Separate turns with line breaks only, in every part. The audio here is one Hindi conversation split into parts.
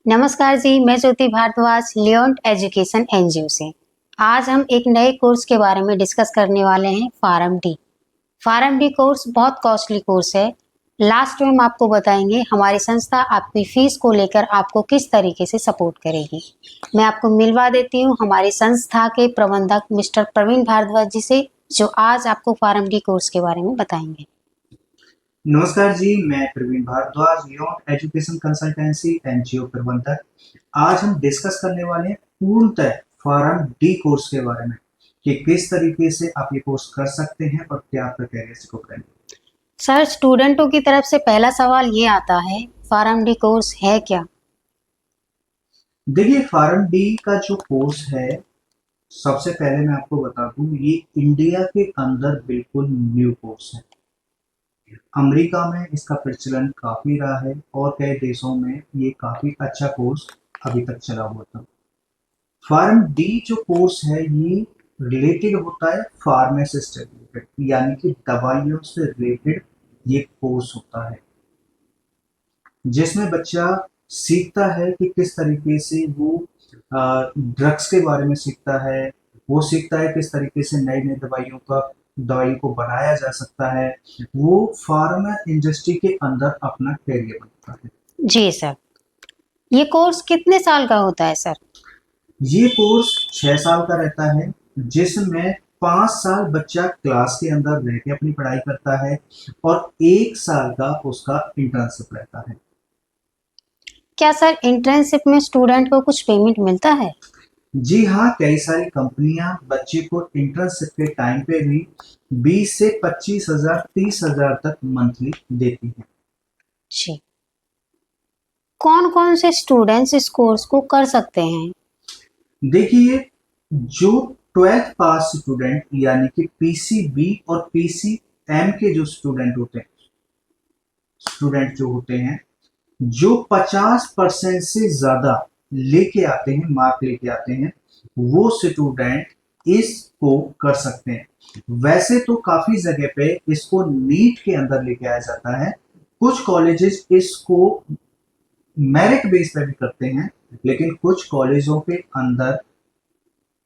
नमस्कार जी, मैं ज्योति भारद्वाज लियोंट एजुकेशन एनजीओ से। आज हम एक नए कोर्स के बारे में डिस्कस करने वाले हैं, pharm D. Pharm D course बहुत कॉस्टली कोर्स है। लास्ट में हम आपको बताएंगे हमारी संस्था आपकी फीस को लेकर आपको किस तरीके से सपोर्ट करेगी। मैं आपको मिलवा देती हूँ हमारी संस्था के प्रबंधक मिस्टर प्रवीण भारद्वाज जी से, जो आज आपको फार्म डी कोर्स के बारे में बताएंगे।
नमस्कार जी, मैं प्रवीण भारद्वाज, लियोंट एजुकेशन कंसल्टेंसी एनजीओ प्रबंधक। आज हम डिस्कस करने वाले हैं पूर्णतः फार्म डी कोर्स के बारे में कि किस तरीके से आप ये कोर्स कर सकते हैं और क्या आपका कैरियर स्कोप करेंगे।
सर, स्टूडेंटों की तरफ से पहला सवाल ये आता है, फार्म डी कोर्स है क्या?
देखिए, फार्म डी का जो कोर्स है, सबसे पहले मैं आपको बता दूं, ये इंडिया के अंदर बिल्कुल न्यू कोर्स है। अमेरिका में इसका प्रचलन काफी रहा है और कई देशों में ये काफी अच्छा कोर्स अभी तक चला हुआ था। फार्म डी जो कोर्स है, ये रिलेटेड होता है फार्मासिस्ट से रिलेटेड, यानी कि दवाइयों से रिलेटेड ये कोर्स होता है, जिसमें बच्चा सीखता है कि किस तरीके से वो ड्रग्स के बारे में सीखता है। वो सीखता है किस तरीके से नई नई दवाई को बनाया जा सकता है। वो फार्मा इंडस्ट्री के अंदर अपना करियर बनता है।
जी सर। ये कोर्स कितने साल का होता है सर?
ये कोर्स 6 साल का रहता है, जिसमें 5 साल बच्चा क्लास के अंदर रह के अपनी पढ़ाई करता है और 1 साल का उसका इंटर्नशिप रहता है।
क्या सर इंटर्नशिप में स्टूडेंट को कुछ पेमेंट मिलता है?
जी हाँ, कई सारी कंपनियां बच्चे को इंटर्नशिप के टाइम पे भी 20 से 25,000 30,000 तक मंथली देती है।
जी। कौन कौन से स्टूडेंट्स इस कोर्स को कर सकते हैं?
देखिए, जो 12th पास स्टूडेंट यानी कि पीसीबी और पीसीएम के जो स्टूडेंट जो होते हैं, जो 50% से ज्यादा लेके आते हैं, मार्क लेके आते हैं, वो स्टूडेंट इसको कर सकते हैं। वैसे तो काफी जगह पे इसको नीट के अंदर लेके आया जाता है। कुछ कॉलेजेस इसको मेरिट बेस पे भी करते हैं, लेकिन कुछ कॉलेजों के अंदर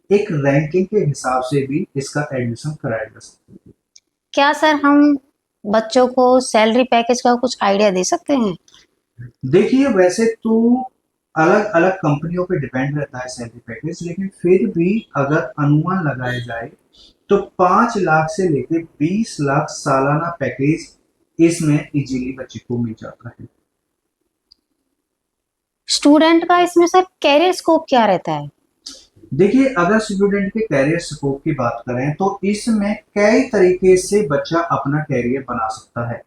एक रैंकिंग के हिसाब से भी इसका एडमिशन कराया जा सकता है।
क्या सर हम बच्चों को सैलरी पैकेज का कुछ आइडिया दे सकते हैं?
देखिए, वैसे तो अलग अलग कंपनियों पे डिपेंड रहता है सैलरी पैकेज, लेकिन फिर भी अगर अनुमान लगाया जाए तो 5 लाख से लेकर 20 लाख सालाना पैकेज इसमें इजीली बच्चे को मिल जाता है।
स्टूडेंट का इसमें सर कैरियर स्कोप क्या रहता है?
देखिए, अगर स्टूडेंट के कैरियर स्कोप की बात करें तो इसमें कई तरीके से बच्चा अपना कैरियर बना सकता है।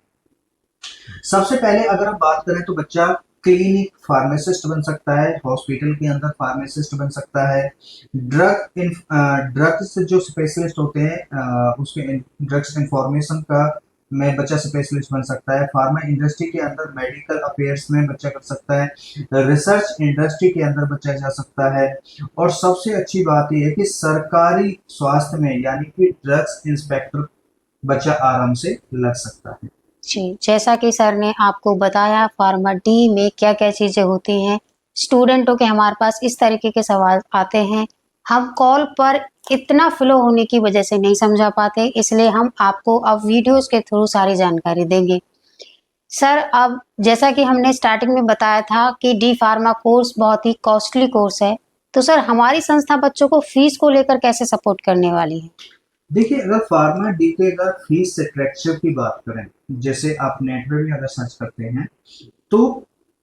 सबसे पहले अगर हम बात करें तो बच्चा क्लिनिक फार्मासिस्ट बन सकता है, हॉस्पिटल के अंदर फार्मासिस्ट बन सकता है। ड्रग्स जो स्पेशलिस्ट होते हैं, उसके ड्रग्स इंफॉर्मेशन का में बच्चा स्पेशलिस्ट बन सकता है। फार्मा इंडस्ट्री के अंदर मेडिकल अफेयर्स में बच्चा कर सकता है। रिसर्च इंडस्ट्री के अंदर बच्चा जा सकता है। और सबसे अच्छी बात यह है कि सरकारी स्वास्थ्य में यानी कि ड्रग्स इंस्पेक्टर बच्चा आराम से लग सकता है।
जी, जैसा कि सर ने आपको बताया फार्मा डी में क्या क्या चीजें होती हैं। स्टूडेंटों के हमारे पास इस तरीके के सवाल आते हैं, हम कॉल पर इतना फ्लो होने की वजह से नहीं समझा पाते, इसलिए हम आपको अब वीडियोस के थ्रू सारी जानकारी देंगे। सर, अब जैसा कि हमने स्टार्टिंग में बताया था कि डी फार्मा कोर्स बहुत ही कॉस्टली कोर्स है, तो सर हमारी संस्था बच्चों को फीस को लेकर कैसे सपोर्ट करने वाली है?
देखिए, अगर फार्मा डी के अगर फीस स्ट्रक्चर की बात करें, जैसे आप नेट पे भी अगर सर्च करते हैं तो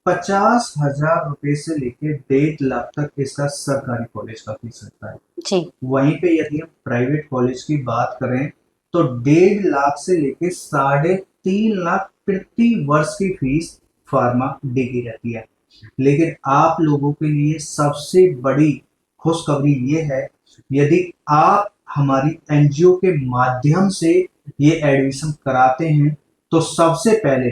50,000 रुपए से लेके 1.5 लाख तक इसका सरकारी कॉलेज का फीस रहता है।
जी।
वहीं पे यदि हम प्राइवेट कॉलेज की बात करें तो 1.5 लाख से लेके 3.5 लाख प्रति वर्ष की फीस फार्मा डी की रहती है। लेकिन आप लोगों के लिए सबसे बड़ी खुशखबरी ये है, यदि आप हमारी एनजीओ के माध्यम से ये एडमिशन कराते हैं तो सबसे पहले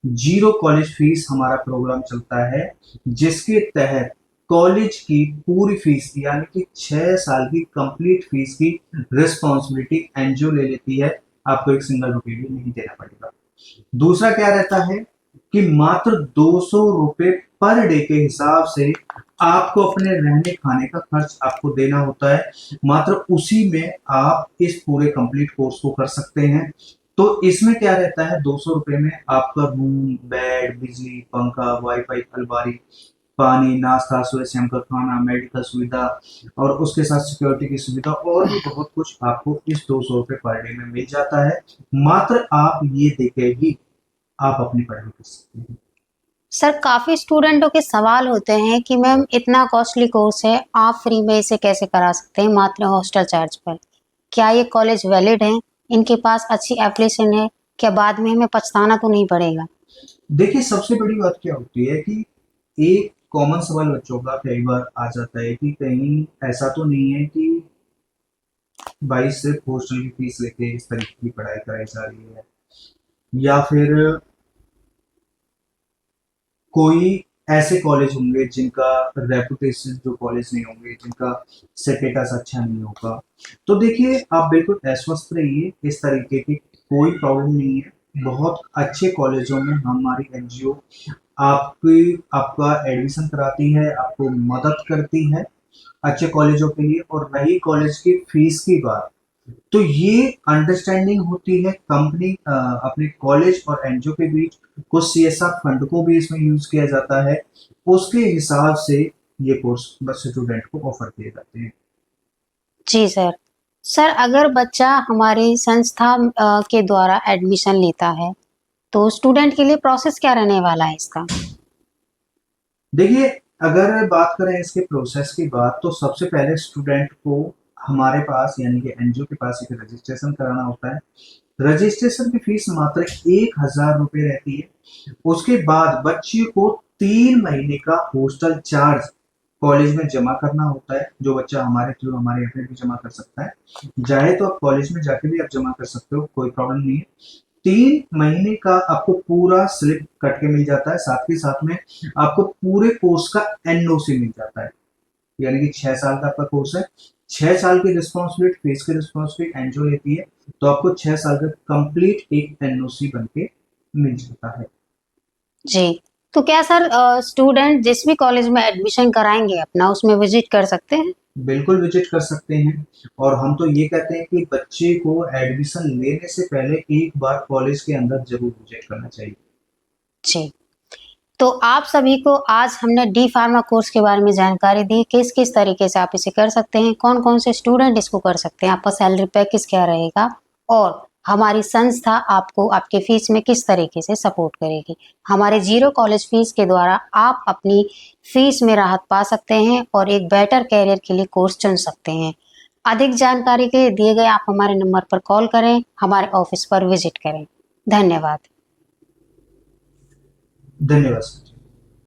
जीरो कॉलेज फीस हमारा प्रोग्राम चलता है, जिसके तहत कॉलेज की पूरी फीस यानी कि 6 साल की कंप्लीट फीस की रिस्पॉन्सिबिलिटी एनजीओ ले लेती है। आपको एक सिंगल रुपये भी नहीं देना पड़ेगा। दूसरा क्या रहता है कि मात्र 200 रुपए पर डे के हिसाब से आपको अपने रहने खाने का खर्च आपको देना होता है। मात्र उसी में आप इस पूरे कंप्लीट कोर्स को कर सकते हैं। तो इसमें क्या रहता है, 200 रुपए में आपका रूम, बेड, बिजली, पंखा, वाईफाई, अलमारी, पानी, नाश्ता, सुबह शाम का खाना, मेडिकल सुविधा और उसके साथ सिक्योरिटी की सुविधा और भी बहुत कुछ आपको इस 200 रुपए पर डे में मिल जाता है। मात्र आप ये देके ही आप अपनी पढ़ाई कर सकते हैं।
सर काफ़ी स्टूडेंटों के सवाल होते हैं कि मैम इतना कॉस्टली कोर्स है, आप फ्री में इसे कैसे करा सकते हैं मात्र हॉस्टल चार्ज पर? क्या ये कॉलेज वैलिड है? इनके पास अच्छी एप्लीकेशन है? क्या बाद में हमें पछताना तो नहीं पड़ेगा?
देखिए, सबसे बड़ी बात क्या होती है कि एक कॉमन सवाल बच्चों का कई बार आ जाता है कि कहीं ऐसा तो नहीं है कि भाई सिर्फ हॉस्टल की फीस लेके इस तरीके की पढ़ाई कराई जा रही है, या फिर कोई ऐसे कॉलेज होंगे जिनका रेपुटेशन, जो कॉलेज नहीं होंगे जिनका स्टेटस अच्छा नहीं होगा। तो देखिए, आप बिल्कुल आश्वस्त रहिए, इस तरीके की कोई प्रॉब्लम नहीं है। बहुत अच्छे कॉलेजों में हमारी एनजीओ आपकी आपका एडमिशन कराती है, आपको मदद करती है अच्छे कॉलेजों के लिए। और रही कॉलेज की फीस की बात, तो ये अंडरस्टैंडिंग होती है कंपनी अपने कॉलेज और एनजीओ के बीच। कुछ सीएसआर फंड को भी इसमें यूज किया जाता है, उसके हिसाब से ये कोर्स बस स्टूडेंट को ऑफर किए जाते हैं।
जी सर। सर अगर बच्चा हमारी संस्था के द्वारा एडमिशन लेता है, तो स्टूडेंट के लिए प्रोसेस क्या रहने वाला है इसका?
देखिए, अगर बात करें इसके प्रोसेस की बात, तो सबसे पहले स्टूडेंट को हमारे पास यानी कि एनजीओ के पास एक रजिस्ट्रेशन कराना होता है। रजिस्ट्रेशन की फीस मात्र 1000 रुपये रहती है। उसके बाद बच्चे को 3 महीने का हॉस्टल चार्ज कॉलेज में जमा करना होता है, जो बच्चा हमारे थ्रू हमारे यहाँ पे भी जमा कर सकता है। चाहे तो आप कॉलेज में जाके भी आप जमा कर सकते हो, कोई प्रॉब्लम नहीं है। 3 महीने का आपको पूरा स्लिप कट के मिल जाता है, साथ ही साथ में आपको पूरे कोर्स का एनओसी मिल जाता है। यानी कि 6 साल का आपका कोर्स है, 6 साल की रिस्पॉन्सिबिलिटी, फीस की रिस्पॉन्सिबिलिटी एनजीओ लेती है। तो आपको 6 साल का कंप्लीट एक एनओसी बन के मिल जाता है।
जी। तो क्या सर स्टूडेंट जिस भी कॉलेज में एडमिशन कराएँगे अपना, उसमें विज़िट कर सकते हैं?
बिल्कुल विजिट कर सकते हैं। और हम तो ये कहते हैं कि बच्चे को एडमिशन लेने से पहले एक बार कॉलेज के अंदर जरूर विजिट करना चाहिए।
जी। तो आप सभी को आज हमने डी फार्मा कोर्स के बारे में जानकारी दी, किस-किस तरीके से आप इसे कर सकते हैं, कौन-कौन से स्टूडेंट इसको कर सकते हैं, आपका सैलरी पैकेज क्या रहेगा और हमारी संस्था आपको आपके फीस में किस तरीके से सपोर्ट करेगी। हमारे ज़ीरो कॉलेज फीस के द्वारा आप अपनी फीस में राहत पा सकते हैं और एक बेटर करियर के लिए कोर्स चुन सकते हैं। अधिक जानकारी के लिए दिए गए आप हमारे नंबर पर कॉल करें, हमारे ऑफिस पर विजिट करें। धन्यवाद।
धन्यवाद सर।